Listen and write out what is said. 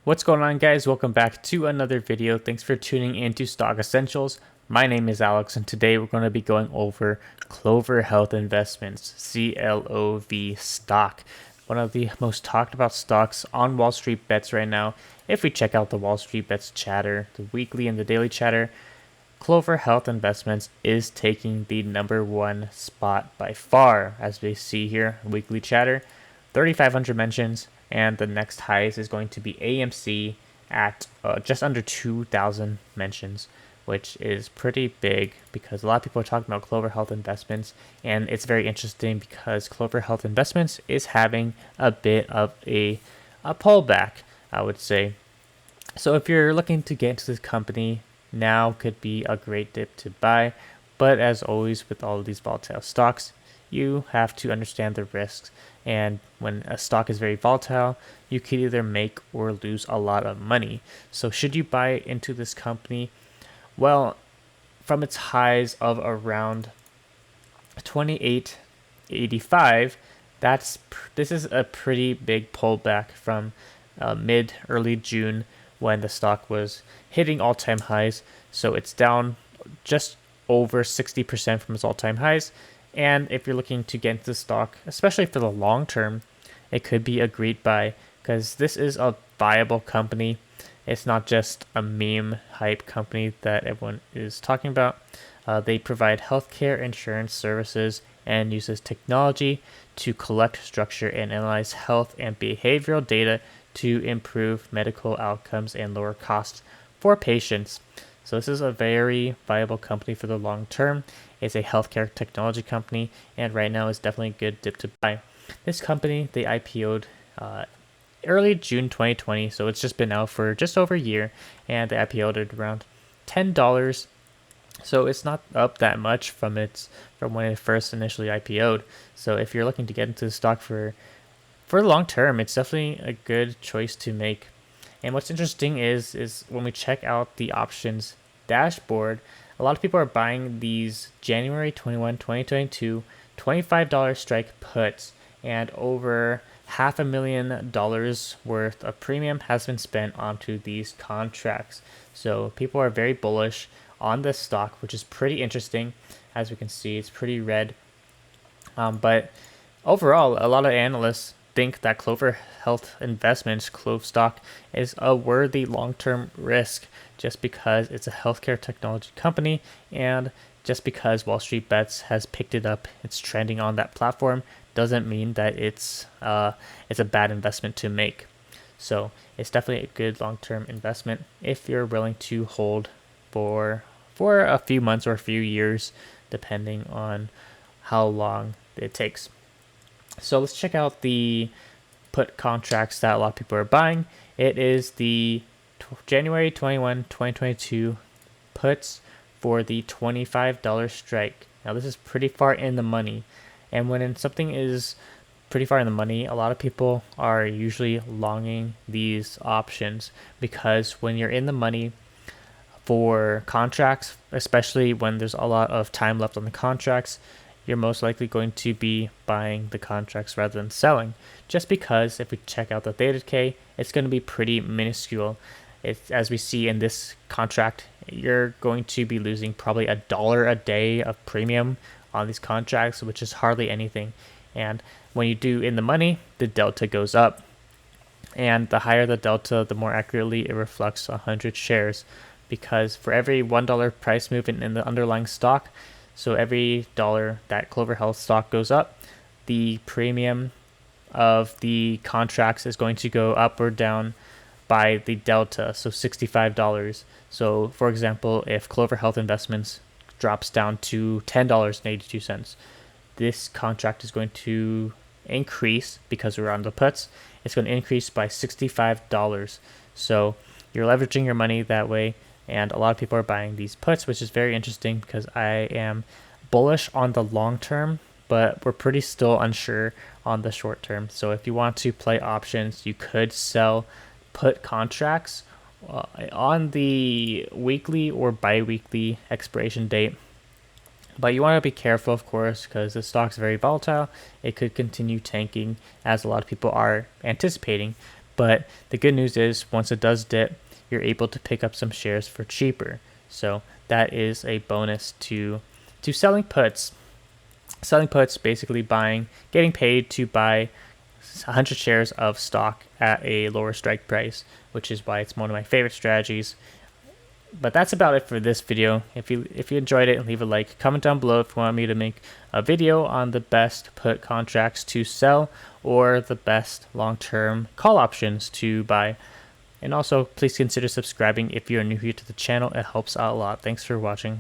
What's going on, guys? Welcome back to another video. Thanks for tuning into Stock Essentials. My name is Alex, and today we're going to be going over Clover Health Investments, CLOV stock. One of the most talked about stocks on Wall Street Bets right now. If we check out the Wall Street Bets chatter, the weekly and the daily chatter, Clover Health Investments is taking the #1 spot by far, as we see here, weekly chatter, 3,500 mentions, and the next highest is going to be AMC at just under 2,000 mentions, which is pretty big because a lot of people are talking about Clover Health Investments, and it's very interesting because Clover Health Investments is having a bit of a pullback, I would say. So if you're looking to get into this company, now could be a great dip to buy. But as always with all of these volatile stocks, you have to understand the risks. And when a stock is very volatile, you could either make or lose a lot of money. So should you buy into this company? Well, from its highs of around 28.85, this is a pretty big pullback from mid early June when the stock was hitting all-time highs. So it's down just over 60% from its all-time highs. And if you're looking to get into the stock, especially for the long term, it could be a great buy because this is a viable company. It's not just a meme hype company that everyone is talking about. They provide healthcare insurance services and uses technology to collect, structure, and analyze health and behavioral data to improve medical outcomes and lower costs for patients. So this is a very viable company for the long term. It's a healthcare technology company, and right now is definitely a good dip to buy. This company, they IPO'd early June 2020, so it's just been out for just over a year, and they IPO'd at around $10. So it's not up that much from when it first initially IPO'd. So if you're looking to get into the stock for the long term, it's definitely a good choice to make. And what's interesting is when we check out the options dashboard, a lot of people are buying these January 21, 2022 $25 strike puts, and over $500,000 worth of premium has been spent onto these contracts. So people are very bullish on this stock, which is pretty interesting. As we can see, it's pretty red. But overall, a lot of analysts think that Clover Health Investments, CLOV stock, is a worthy long-term risk just because it's a healthcare technology company, and just because Wall Street Bets has picked it up, it's trending on that platform, doesn't mean that it's a bad investment to make. So it's definitely a good long-term investment if you're willing to hold for a few months or a few years, depending on how long it takes. So let's check out the put contracts that a lot of people are buying. It is the January 21, 2022 puts for the $25 strike. Now this is pretty far in the money. And when something is pretty far in the money, a lot of people are usually longing these options because when you're in the money for contracts, especially when there's a lot of time left on the contracts, you're most likely going to be buying the contracts rather than selling. Just because if we check out the theta decay, it's going to be pretty minuscule. As we see in this contract, you're going to be losing probably $1 a day of premium on these contracts, which is hardly anything. And when you do in the money, the delta goes up. And the higher the delta, the more accurately it reflects 100 shares. Because for every $1 price movement in the underlying stock, so every dollar that Clover Health stock goes up, the premium of the contracts is going to go up or down by the delta, so $65. So for example, if Clover Health Investments drops down to $10.82, this contract is going to increase because we're on the puts. It's going to increase by $65. So you're leveraging your money that way. And a lot of people are buying these puts, which is very interesting because I am bullish on the long term, but we're pretty still unsure on the short term. So if you want to play options, you could sell put contracts on the weekly or bi-weekly expiration date. But you want to be careful, of course, because the stock's very volatile. It could continue tanking as a lot of people are anticipating. But the good news is once it does dip, you're able to pick up some shares for cheaper. So that is a bonus to selling puts. Selling puts, basically getting paid to buy 100 shares of stock at a lower strike price, which is why it's one of my favorite strategies. But that's about it for this video. If you enjoyed it, leave a like, comment down below if you want me to make a video on the best put contracts to sell or the best long-term call options to buy. And also, please consider subscribing if you're new here to the channel. It helps out a lot. Thanks for watching.